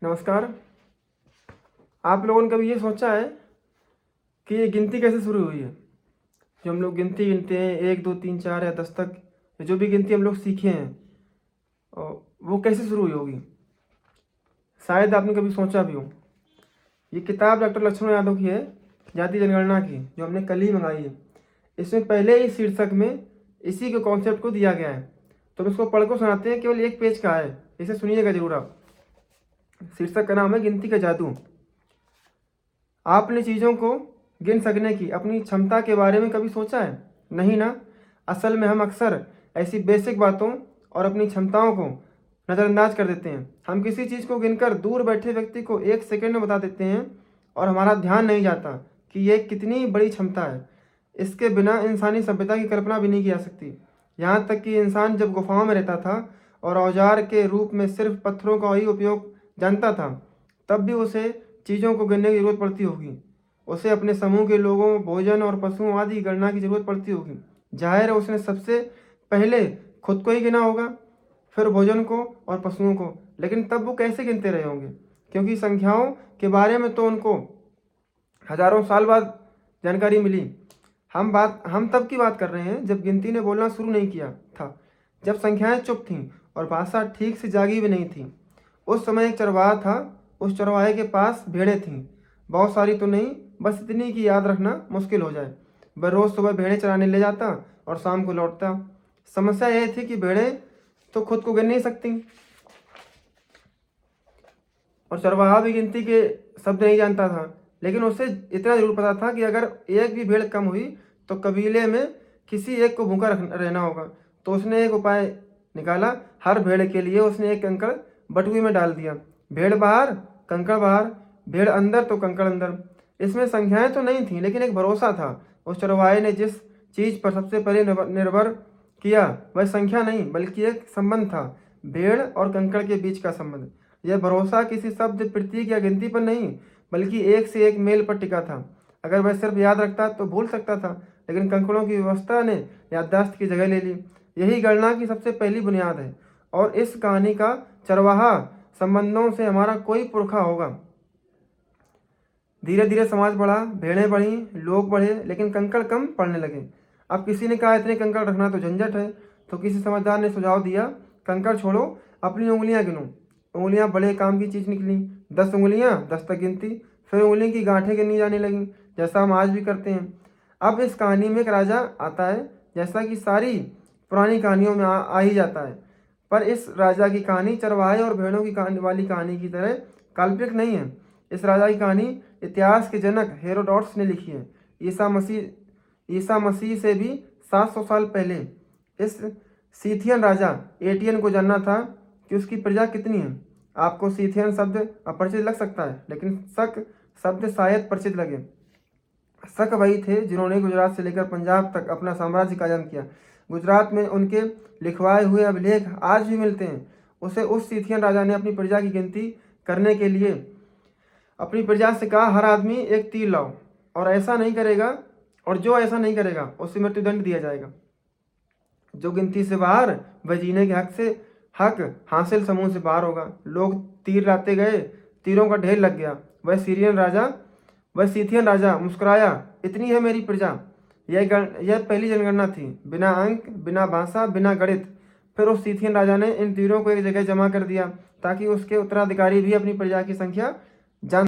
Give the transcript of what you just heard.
नमस्कार। आप लोगों ने कभी ये सोचा है कि ये गिनती कैसे शुरू हुई है? जो हम लोग गिनती गिनते हैं 1 2 3 4 या 10 तक, जो भी गिनती हम लोग सीखे हैं और वो कैसे शुरू हुई होगी? शायद आपने कभी सोचा भी हो। ये किताब डॉक्टर लक्ष्मण यादव की है, जाति जनगणना की, जो हमने कल ही मंगाई है। इसमें पहले ही शीर्षक में इसी के कॉन्सेप्ट को दिया गया है, तो हम इसको पढ़ को सुनाते हैं। केवल एक पेज का है, इसे सुनिएगा जरूर आप। शीर्षक का नाम है गिनती का जादू। आपने चीज़ों को गिन सकने की अपनी क्षमता के बारे में कभी सोचा है? नहीं ना। असल में हम अक्सर ऐसी बेसिक बातों और अपनी क्षमताओं को नज़रअंदाज कर देते हैं। हम किसी चीज़ को गिनकर दूर बैठे व्यक्ति को 1 सेकंड में बता देते हैं और हमारा ध्यान नहीं जाता कि ये कितनी बड़ी क्षमता है। इसके बिना इंसानी सभ्यता की कल्पना भी नहीं की जा सकती। यहाँ तक कि इंसान जब गुफाओं में रहता था और औजार के रूप में सिर्फ पत्थरों का ही उपयोग जानता था, तब भी उसे चीज़ों को गिनने की जरूरत पड़ती होगी। उसे अपने समूह के लोगों, भोजन और पशुओं आदि की गणना की जरूरत पड़ती होगी। जाहिर है उसने सबसे पहले खुद को ही गिना होगा, फिर भोजन को और पशुओं को। लेकिन तब वो कैसे गिनते रहे होंगे? क्योंकि संख्याओं के बारे में तो उनको हजारों साल बाद जानकारी मिली। हम तब की बात कर रहे हैं जब गिनती ने बोलना शुरू नहीं किया था, जब संख्याएं चुप थीं और भाषा ठीक से जागी भी नहीं थी। उस समय एक चरवाहा था। उस चरवाहे के पास भेड़ें थीं, बहुत सारी तो नहीं, बस इतनी कि याद रखना मुश्किल हो जाए। वह रोज़ सुबह भेड़ें चराने ले जाता और शाम को लौटता। समस्या यह थी कि भेड़ें तो खुद को गिन नहीं सकती और चरवाहा भी गिनती के शब्द नहीं जानता था। लेकिन उसे इतना जरूर पता था कि अगर एक भी भेड़ कम हुई तो कबीले में किसी एक को भूखा रहना होगा। तो उसने एक उपाय निकाला। हर भेड़ के लिए उसने एक कंकड़ बटुए में डाल दिया। भेड़ बाहर, कंकड़ बाहर, भेड़ अंदर तो कंकड़ अंदर। इसमें संख्याएं तो नहीं थी, लेकिन एक भरोसा था। उस चरवाहे ने जिस चीज पर सबसे पहले निर्भर किया वह संख्या नहीं बल्कि एक संबंध था, भेड़ और कंकड़ के बीच का संबंध। यह भरोसा किसी शब्द, प्रतीक या गिनती पर नहीं बल्कि एक से एक मेल पर टिका था। अगर वह सिर्फ याद रखता तो भूल सकता था, लेकिन कंकड़ों की व्यवस्था ने याददाश्त की जगह ले ली। यही गणना की सबसे पहली बुनियाद है और इस कहानी का चरवाहा संबंधों से हमारा कोई पुरखा होगा। धीरे धीरे समाज बढ़ा, भेड़ें बढ़ी, लोग बढ़े, लेकिन कंकड़ कम पड़ने लगे। अब किसी ने कहा इतने कंकड़ रखना तो झंझट है, तो किसी समझदार ने सुझाव दिया कंकड़ छोड़ो, अपनी उंगलियां गिनो। उंगलियां बड़े काम की चीज निकली। 10 उंगलियां, 10 तक गिनती। फिर उंगली की गांठें गिनी जाने लगी, जैसा हम आज भी करते हैं। अब इस कहानी में एक राजा आता है, जैसा कि सारी पुरानी कहानियों में आ ही जाता है। पर इस राजा की कहानी चरवाहे और भेड़ों की कहानी वाली कहानी की तरह काल्पनिक नहीं है। इस राजा की कहानी इतिहास के जनक हेरोडोटस ने लिखी है। ईसा मसीह से भी 700 साल पहले। इस सीथियन राजा एटियन को जानना था कि उसकी प्रजा कितनी है। आपको सीथियन शब्द अपरिचित लग सकता है, लेकिन शक शब्द शायद परिचित लगे। शक वही थे जिन्होंने गुजरात से लेकर पंजाब तक अपना साम्राज्य कायम किया। गुजरात में उनके लिखवाए हुए अभिलेख आज भी मिलते हैं। उस सीथियन राजा ने अपनी प्रजा की गिनती करने के लिए अपनी प्रजा से कहा, हर आदमी एक तीर लाओ, और ऐसा नहीं करेगा, और जो ऐसा नहीं करेगा उसे मृत्युदंड दिया जाएगा। जो गिनती से बाहर, वह जीने के हक हासिल समूह से बाहर होगा। लोग तीर लाते गए, तीरों का ढेर लग गया। वह सीथियन राजा मुस्कुराया, इतनी है मेरी प्रजा। यह पहली जनगणना थी, बिना अंक, बिना भाषा, बिना गणित। फिर उस सीथियन राजा ने इन तीरों को एक जगह जमा कर दिया ताकि उसके उत्तराधिकारी भी अपनी प्रजा की संख्या